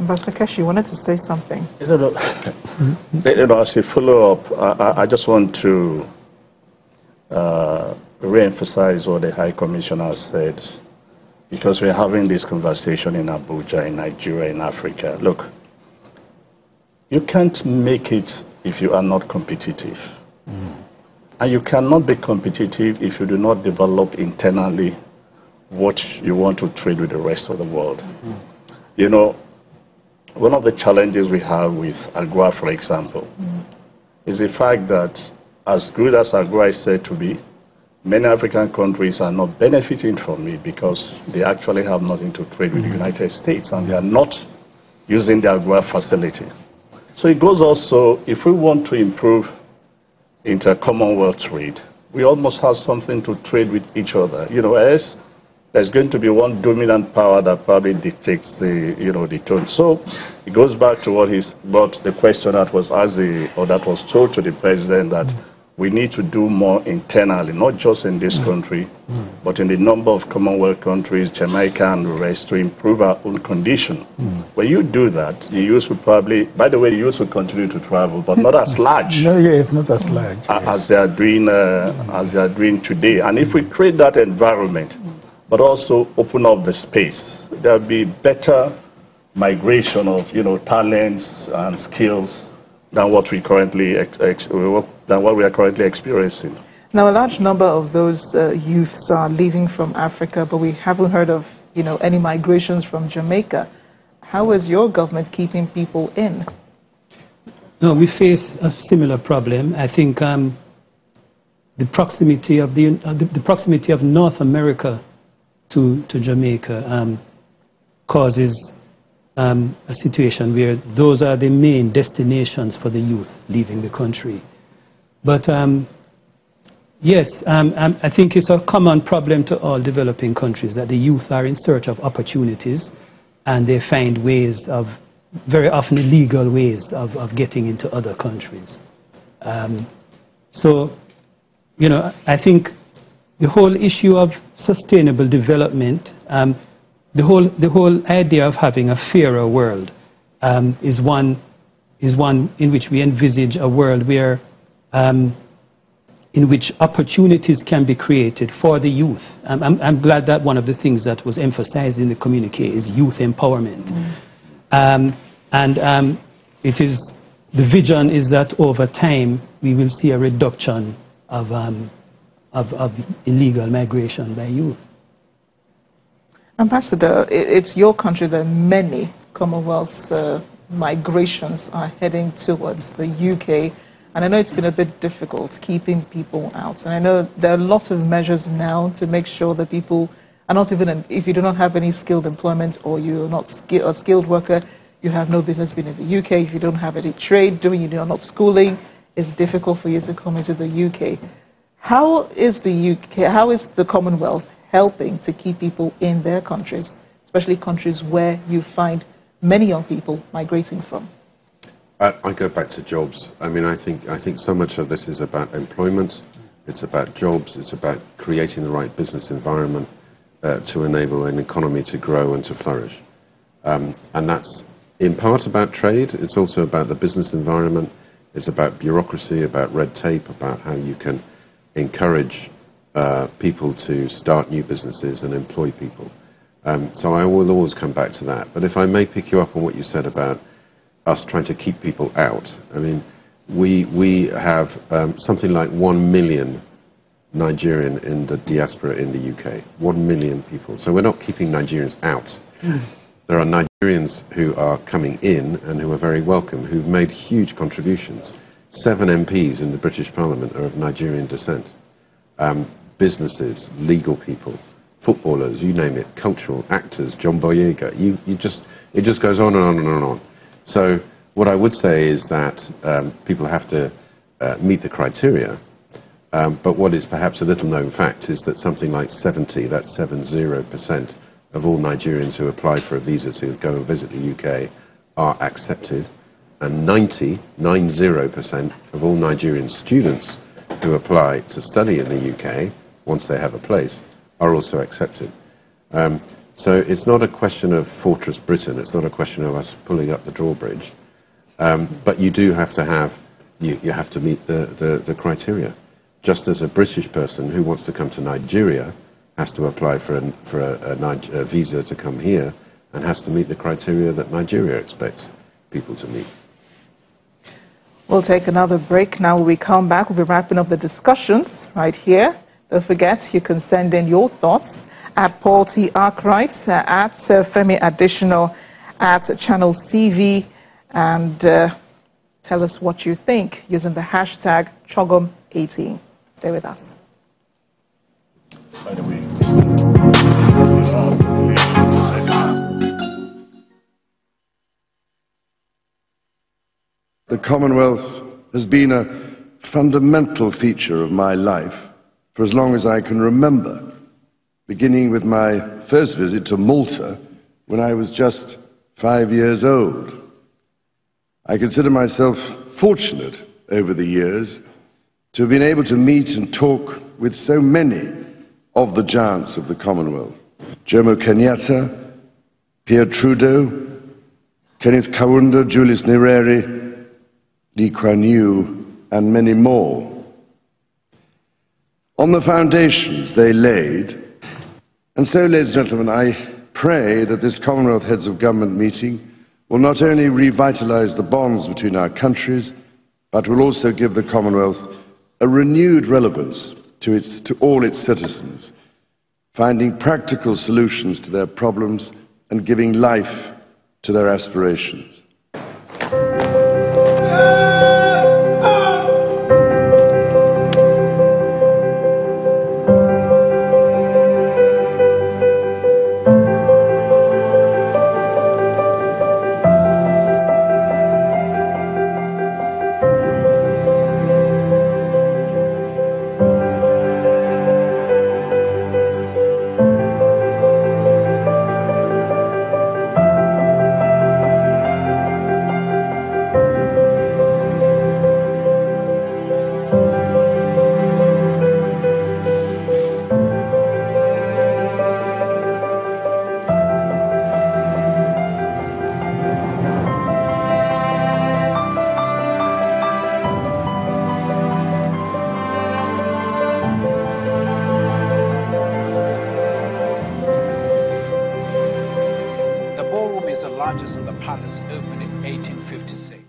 Ambassador Keshi, you wanted to say something. As a follow-up, I just want to re-emphasize what the High Commissioner said, because we're having this conversation in Abuja, in Nigeria, in Africa. Look, you can't make it if you are not competitive. And you cannot be competitive if you do not develop internally what you want to trade with the rest of the world. You know, one of the challenges we have with AGUA, for example, is the fact that as good as AGUA is said to be, many African countries are not benefiting from it because they actually have nothing to trade with the United States, and they are not using the AGUA facility. So it goes also, if we want to improve inter-Commonwealth trade, we almost have something to trade with each other. You know, as there's going to be one dominant power that probably dictates the, the tone. So it goes back to what the question that was asked, that was told to the president, that we need to do more internally, not just in this country, but in the number of Commonwealth countries, Jamaica and the rest, to improve our own condition. When you do that, the youth will probably, by the way, the youth will continue to travel, but not as large. No, yeah, it's not as large. As they are doing today. And if we create that environment, but also open up the space, there'll be better migration of, talents and skills than what we currently are currently experiencing. Now, a large number of those youths are leaving from Africa, but we haven't heard of, any migrations from Jamaica. How is your government keeping people in? No, we face a similar problem. I think the proximity of North America to Jamaica causes a situation where those are the main destinations for the youth leaving the country. But yes, I think it's a common problem to all developing countries that the youth are in search of opportunities, and they find ways of, very often illegal ways of getting into other countries. So, I think the whole issue of sustainable development, the whole idea of having a fairer world is one in which we envisage a world where in which opportunities can be created for the youth. I'm glad that one of the things that was emphasized in the communique is youth empowerment. It is, the vision is that over time we will see a reduction of illegal migration by youth. Ambassador, it's your country that many Commonwealth migrations are heading towards the UK. And I know it's been a bit difficult keeping people out. And I know there are lots of measures now to make sure that people are not even, if you do not have any skilled employment or you're not a skilled worker, you have no business being in the UK. If you don't have any trade doing, you're not schooling, it's difficult for you to come into the UK. How is the Commonwealth helping to keep people in their countries, especially countries where you find many young people migrating from? I go back to jobs. I mean, I think so much of this is about employment. It's about jobs. It's about creating the right business environment to enable an economy to grow and to flourish. And that's in part about trade. It's also about the business environment. It's about bureaucracy, about red tape, about how you can encourage people to start new businesses and employ people. So I will always come back to that. But if I may pick you up on what you said about us trying to keep people out. I mean, we have something like 1 million Nigerian in the diaspora in the UK. 1 million people. So we're not keeping Nigerians out. There are Nigerians who are coming in and who are very welcome, who've made huge contributions. 7 MPs in the British Parliament are of Nigerian descent. Businesses, legal people, footballers, you name it, cultural actors, John Boyega. It just goes on and on and on and on. So what I would say is that people have to meet the criteria, but what is perhaps a little known fact is that something like 70% of all Nigerians who apply for a visa to go and visit the UK are accepted, and 90% of all Nigerian students who apply to study in the UK, once they have a place, are also accepted. So it's not a question of Fortress Britain. It's not a question of us pulling up the drawbridge. But you do have to have, you have to meet the criteria. Just as a British person who wants to come to Nigeria has to apply for a visa to come here and has to meet the criteria that Nigeria expects people to meet. We'll take another break. Now when we come back, we'll be wrapping up the discussions right here. Don't forget, you can send in your thoughts at Paul T. Arkwright, at Femi Adesina, at Channels TV, and tell us what you think using the hashtag CHOGM18. Stay with us. By the way, the Commonwealth has been a fundamental feature of my life for as long as I can remember, beginning with my first visit to Malta when I was just 5 years old. I consider myself fortunate over the years to have been able to meet and talk with so many of the giants of the Commonwealth: Jomo Kenyatta, Pierre Trudeau, Kenneth Kaunda, Julius Nyerere, Lee Kuan Yew, and many more. On the foundations they laid, and so, ladies and gentlemen, I pray that this Commonwealth Heads of Government meeting will not only revitalise the bonds between our countries, but will also give the Commonwealth a renewed relevance to all its citizens, finding practical solutions to their problems and giving life to their aspirations. The ballroom is the largest in the palace, opened in 1856.